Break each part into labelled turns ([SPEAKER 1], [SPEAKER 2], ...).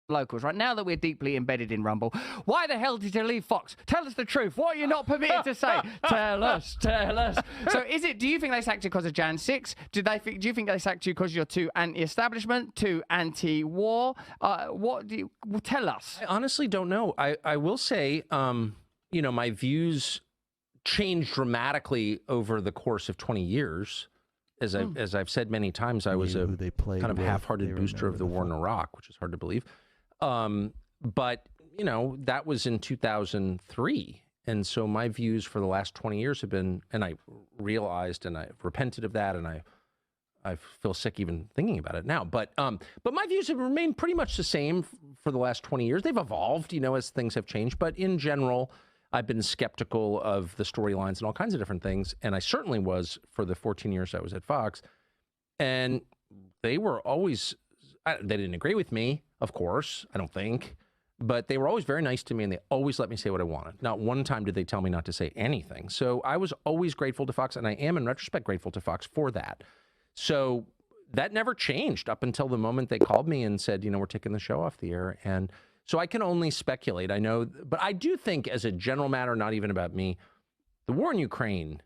[SPEAKER 1] locals, right? Now that we're deeply embedded in Rumble, why the hell did you leave Fox? Tell us the truth. What are you not permitted to say? Tell us, tell us. So do you think they sacked you because of Jan 6? Do you think they sacked you because you're too anti-establishment, too anti-war? What do you tell us?
[SPEAKER 2] I honestly don't know. I will say, my views changed dramatically over the course of 20 years. As I've said many times, I was a kind of half-hearted booster of the war in Iraq, which is hard to believe. But, that was in 2003. And so my views for the last 20 years have been, and I realized and I've repented of that, and I feel sick even thinking about it now. But my views have remained pretty much the same for the last 20 years. They've evolved, as things have changed. But in general, I've been skeptical of the storylines and all kinds of different things. And I certainly was for the 14 years I was at Fox. And they were always, they didn't agree with me, of course, I don't think. But they were always very nice to me, and they always let me say what I wanted. Not one time did they tell me not to say anything. So I was always grateful to Fox, and I am, in retrospect, grateful to Fox for that. So that never changed up until the moment they called me and said, we're taking the show off the air. And so I can only speculate. I know, but I do think as a general matter, not even about me, the war in Ukraine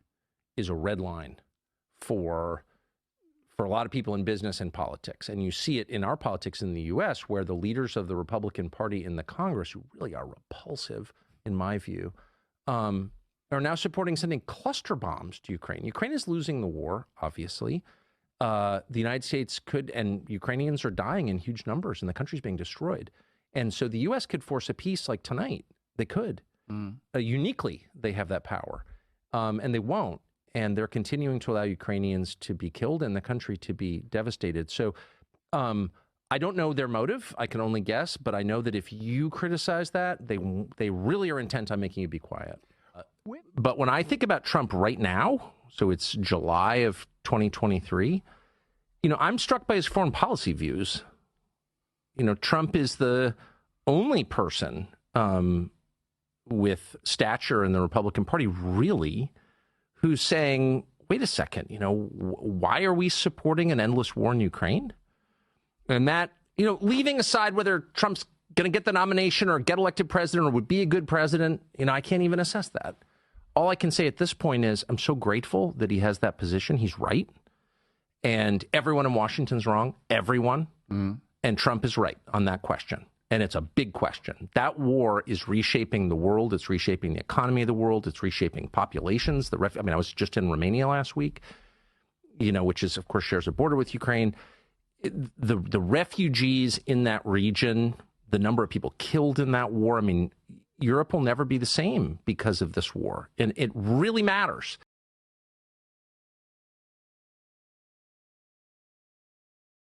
[SPEAKER 2] is a red line for a lot of people in business and politics. And you see it in our politics in the U.S., where the leaders of the Republican Party in the Congress, who really are repulsive, in my view, are now supporting sending cluster bombs to Ukraine. Ukraine is losing the war, obviously. The United States could, and Ukrainians are dying in huge numbers, and the country's being destroyed. And so the U.S. could force a peace like tonight. They could. Uniquely, they have that power. And they won't. And they're continuing to allow Ukrainians to be killed and the country to be devastated. So I don't know their motive. I can only guess. But I know that if you criticize that, they really are intent on making you be quiet. But when I think about Trump right now, so it's July of 2023, I'm struck by his foreign policy views. Trump is the only person with stature in the Republican Party, really, who's saying, wait a second, why are we supporting an endless war in Ukraine? And that, leaving aside whether Trump's going to get the nomination or get elected president or would be a good president, I can't even assess that. All I can say at this point is I'm so grateful that he has that position. He's right. And everyone in Washington's wrong. Everyone. And Trump is right on that question. And it's a big question. That war is reshaping the world. It's reshaping the economy of the world. It's reshaping populations. I was just in Romania last week, which is, of course, shares a border with Ukraine. The refugees in that region, the number of people killed in that war. Europe will never be the same because of this war. And it really matters.